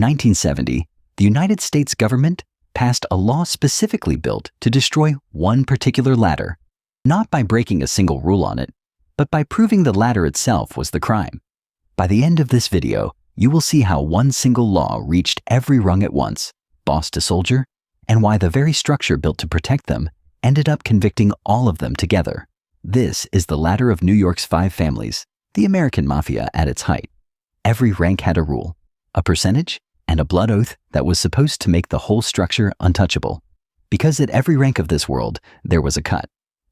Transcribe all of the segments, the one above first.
1970, the United States government passed a law specifically built to destroy one particular ladder, not by breaking a single rule on it, but by proving the ladder itself was the crime. By the end of this video, you will see how one single law reached every rung at once, boss to soldier, and why the very structure built to protect them ended up convicting all of them together. This is the ladder of New York's 5 families, the American Mafia at its height. Every rank had a rule, a percentage, and a blood oath that was supposed to make the whole structure untouchable. Because at every rank of this world, there was a cut,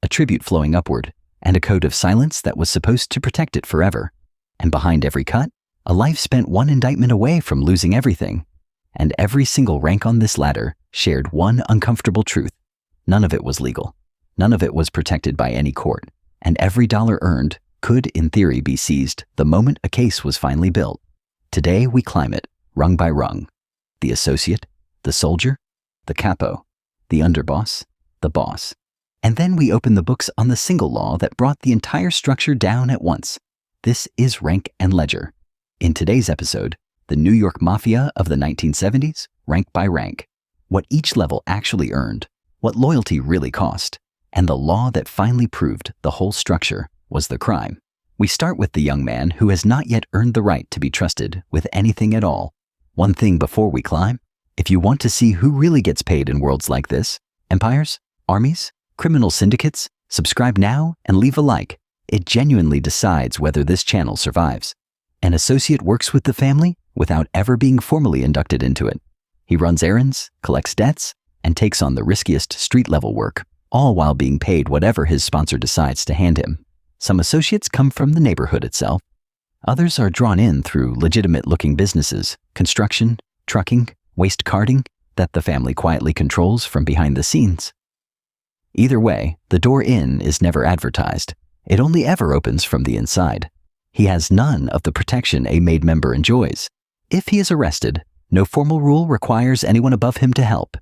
a tribute flowing upward, and a code of silence that was supposed to protect it forever. And behind every cut, a life spent one indictment away from losing everything. And every single rank on this ladder shared one uncomfortable truth. None of it was legal. None of it was protected by any court. And every dollar earned could, in theory, be seized the moment a case was finally built. Today, we climb it, rung by rung. The associate, the soldier, the capo, the underboss, the boss. And then we open the books on the single law that brought the entire structure down at once. This is Rank and Ledger. In today's episode, the New York Mafia of the 1970s, rank by rank. What each level actually earned, what loyalty really cost, and the law that finally proved the whole structure was the crime. We start with the young man who has not yet earned the right to be trusted with anything at all. One thing before we climb, if you want to see who really gets paid in worlds like this, empires, armies, criminal syndicates, subscribe now and leave a like. It genuinely decides whether this channel survives. An associate works with the family without ever being formally inducted into it. He runs errands, collects debts, and takes on the riskiest street-level work, all while being paid whatever his sponsor decides to hand him. Some associates come from the neighborhood itself. Others are drawn in through legitimate-looking businesses, construction, trucking, waste carting, that the family quietly controls from behind the scenes. Either way, the door in is never advertised. It only ever opens from the inside. He has none of the protection a made member enjoys. If he is arrested, no formal rule requires anyone above him to help.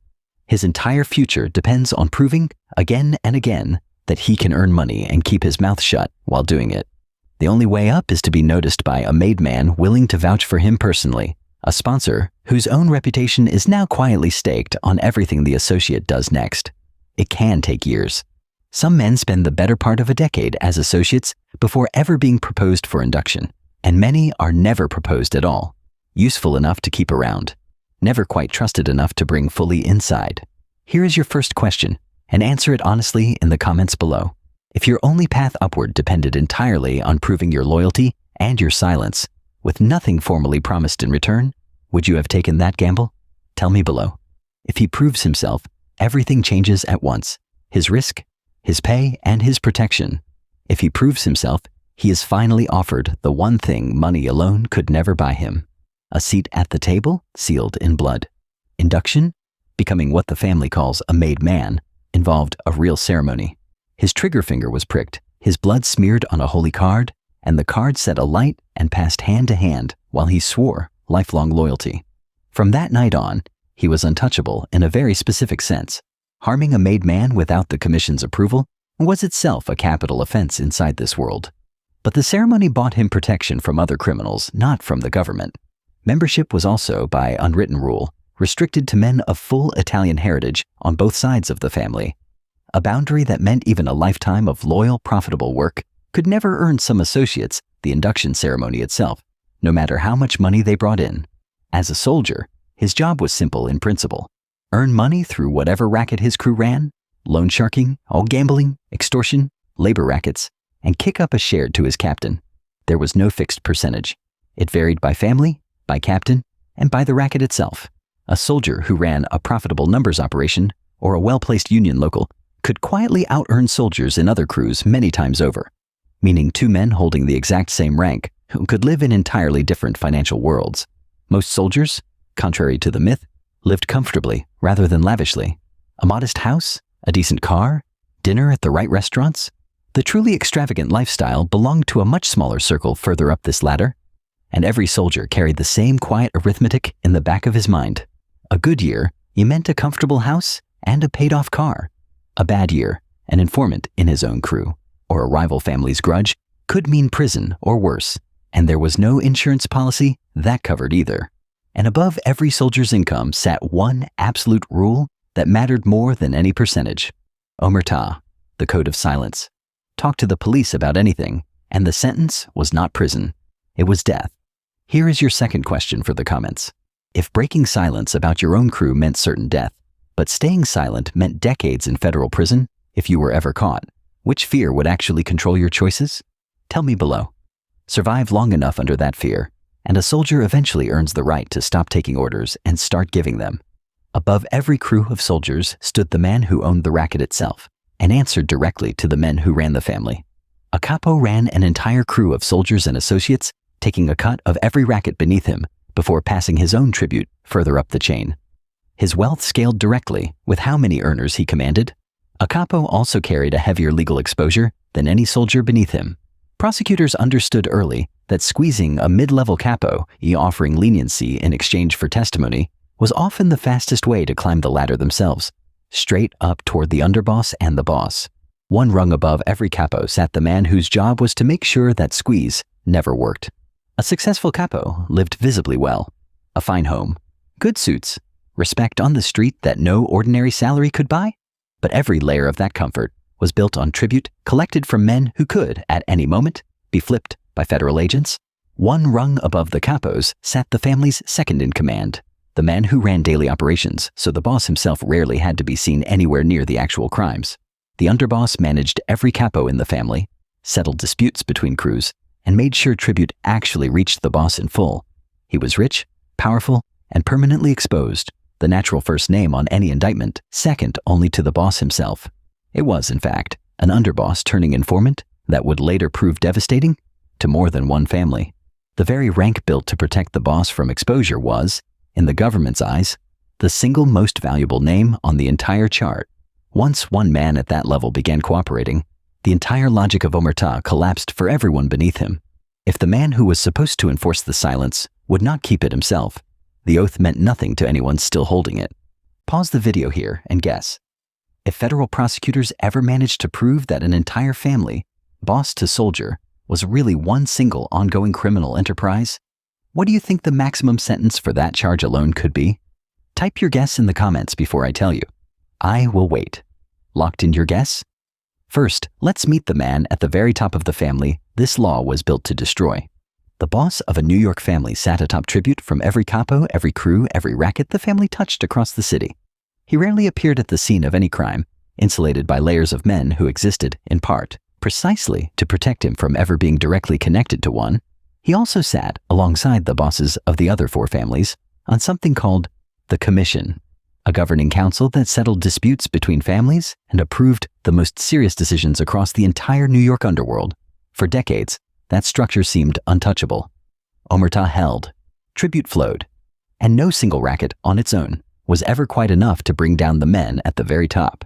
His entire future depends on proving, again and again, that he can earn money and keep his mouth shut while doing it. The only way up is to be noticed by a made man willing to vouch for him personally, a sponsor whose own reputation is now quietly staked on everything the associate does next. It can take years. Some men spend the better part of a decade as associates before ever being proposed for induction, and many are never proposed at all. Useful enough to keep around, never quite trusted enough to bring fully inside. Here is your first question, and answer it honestly in the comments below. If your only path upward depended entirely on proving your loyalty and your silence, with nothing formally promised in return, would you have taken that gamble? Tell me below. If he proves himself, everything changes at once. His risk, his pay, and his protection. If he proves himself, he is finally offered the one thing money alone could never buy him. A seat at the table, sealed in blood. Induction, becoming what the family calls a made man, involved a real ceremony. His trigger finger was pricked, his blood smeared on a holy card, and the card set alight and passed hand to hand while he swore lifelong loyalty. From that night on, he was untouchable in a very specific sense. Harming a made man without the commission's approval was itself a capital offense inside this world. But the ceremony bought him protection from other criminals, not from the government. Membership was also, by unwritten rule, restricted to men of full Italian heritage on both sides of the family. A boundary that meant even a lifetime of loyal, profitable work could never earn some associates the induction ceremony itself, no matter how much money they brought in. As a soldier, his job was simple in principle. Earn money through whatever racket his crew ran, loan sharking, all gambling, extortion, labor rackets, and kick up a share to his captain. There was no fixed percentage. It varied by family, by captain, and by the racket itself. A soldier who ran a profitable numbers operation or a well-placed union local could quietly out-earn soldiers in other crews many times over, meaning two men holding the exact same rank who could live in entirely different financial worlds. Most soldiers, contrary to the myth, lived comfortably rather than lavishly. A modest house, a decent car, dinner at the right restaurants. The truly extravagant lifestyle belonged to a much smaller circle further up this ladder, and every soldier carried the same quiet arithmetic in the back of his mind. A good year, you meant a comfortable house and a paid-off car. A bad year, an informant in his own crew, or a rival family's grudge, could mean prison or worse, and there was no insurance policy that covered either. And above every soldier's income sat one absolute rule that mattered more than any percentage. Omerta, the code of silence. Talk to the police about anything, and the sentence was not prison. It was death. Here is your second question for the comments. If breaking silence about your own crew meant certain death, but staying silent meant decades in federal prison if you were ever caught, which fear would actually control your choices? Tell me below. Survive long enough under that fear, and a soldier eventually earns the right to stop taking orders and start giving them. Above every crew of soldiers stood the man who owned the racket itself and answered directly to the men who ran the family. A capo ran an entire crew of soldiers and associates, taking a cut of every racket beneath him before passing his own tribute further up the chain. His wealth scaled directly with how many earners he commanded. A capo also carried a heavier legal exposure than any soldier beneath him. Prosecutors understood early that squeezing a mid-level capo, offering leniency in exchange for testimony, was often the fastest way to climb the ladder themselves, straight up toward the underboss and the boss. One rung above every capo sat the man whose job was to make sure that squeeze never worked. A successful capo lived visibly well. A fine home, good suits, respect on the street that no ordinary salary could buy. But every layer of that comfort was built on tribute collected from men who could, at any moment, be flipped by federal agents. One rung above the capos sat the family's second in command, the man who ran daily operations, so the boss himself rarely had to be seen anywhere near the actual crimes. The underboss managed every capo in the family, settled disputes between crews, and made sure tribute actually reached the boss in full. He was rich, powerful, and permanently exposed, the natural first name on any indictment, second only to the boss himself. It was, in fact, an underboss turning informant that would later prove devastating to more than one family. The very rank built to protect the boss from exposure was, in the government's eyes, the single most valuable name on the entire chart. Once one man at that level began cooperating, the entire logic of omerta collapsed for everyone beneath him. If the man who was supposed to enforce the silence would not keep it himself, the oath meant nothing to anyone still holding it. Pause the video here and guess. If federal prosecutors ever managed to prove that an entire family, boss to soldier, was really one single ongoing criminal enterprise, what do you think the maximum sentence for that charge alone could be? Type your guess in the comments before I tell you. I will wait. Locked in your guess? First, let's meet the man at the very top of the family this law was built to destroy. The boss of a New York family sat atop tribute from every capo, every crew, every racket the family touched across the city. He rarely appeared at the scene of any crime, insulated by layers of men who existed, in part, precisely to protect him from ever being directly connected to one. He also sat alongside the bosses of the other four families on something called the Commission, a governing council that settled disputes between families and approved the most serious decisions across the entire New York underworld. For decades, that structure seemed untouchable. Omerta held, tribute flowed, and no single racket on its own was ever quite enough to bring down the men at the very top.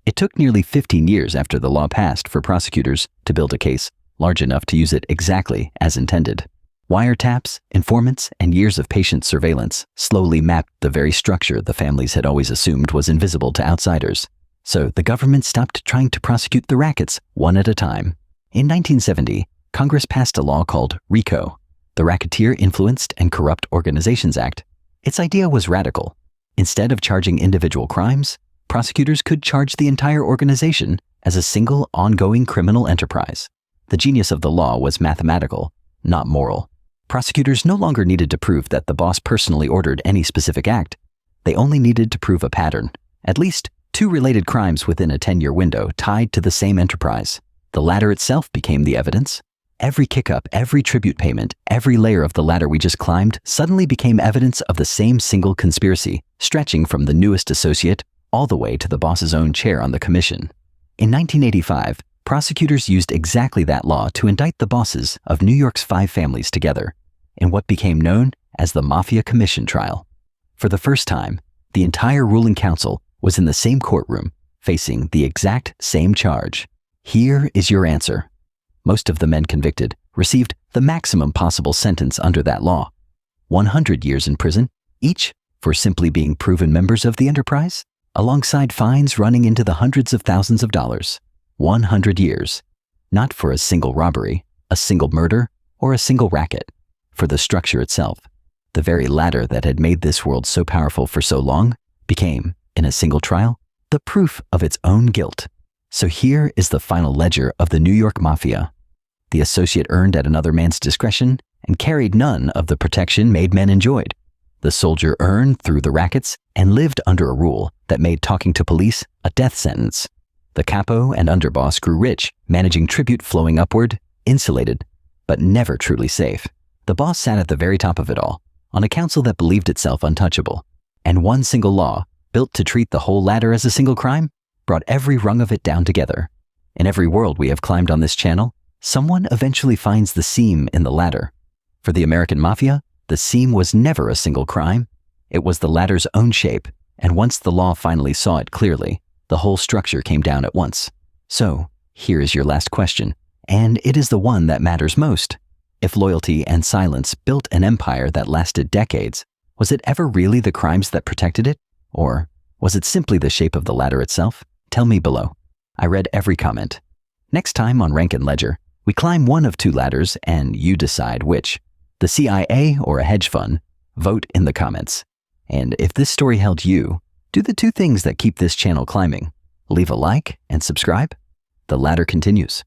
It took nearly 15 years after the law passed for prosecutors to build a case large enough to use it exactly as intended. Wiretaps, informants, and years of patient surveillance slowly mapped the very structure the families had always assumed was invisible to outsiders. So the government stopped trying to prosecute the rackets one at a time. In 1970, Congress passed a law called RICO, the Racketeer Influenced and Corrupt Organizations Act. Its idea was radical. Instead of charging individual crimes, prosecutors could charge the entire organization as a single ongoing criminal enterprise. The genius of the law was mathematical, not moral. Prosecutors no longer needed to prove that the boss personally ordered any specific act. They only needed to prove a pattern, at least two related crimes within a 10-year window tied to the same enterprise. The ladder itself became the evidence. Every kick-up, every tribute payment, every layer of the ladder we just climbed suddenly became evidence of the same single conspiracy, stretching from the newest associate all the way to the boss's own chair on the commission. In 1985, prosecutors used exactly that law to indict the bosses of New York's 5 families together in what became known as the Mafia Commission trial. For the first time, the entire ruling council was in the same courtroom, facing the exact same charge. Here is your answer. Most of the men convicted received the maximum possible sentence under that law, 100 years in prison, each for simply being proven members of the enterprise, alongside fines running into the hundreds of thousands of dollars. 100 years, not for a single robbery, a single murder, or a single racket, for the structure itself. The very ladder that had made this world so powerful for so long became, in a single trial, the proof of its own guilt. So here is the final ledger of the New York Mafia. The associate earned at another man's discretion and carried none of the protection made men enjoyed. The soldier earned through the rackets and lived under a rule that made talking to police a death sentence. The Capo and Underboss grew rich, managing tribute flowing upward, insulated, but never truly safe. The boss sat at the very top of it all, on a council that believed itself untouchable. And one single law, built to treat the whole ladder as a single crime, brought every rung of it down together. In every world we have climbed on this channel, someone eventually finds the seam in the ladder. For the American Mafia, the seam was never a single crime. It was the ladder's own shape, and once the law finally saw it clearly, the whole structure came down at once. So, here is your last question, and it is the one that matters most. If loyalty and silence built an empire that lasted decades, was it ever really the crimes that protected it? Or was it simply the shape of the ladder itself? Tell me below. I read every comment. Next time on Rank and Ledger, we climb one of two ladders and you decide which. The CIA or a hedge fund? Vote in the comments. And if this story held you, do the two things that keep this channel climbing. Leave a like and subscribe. The ladder continues.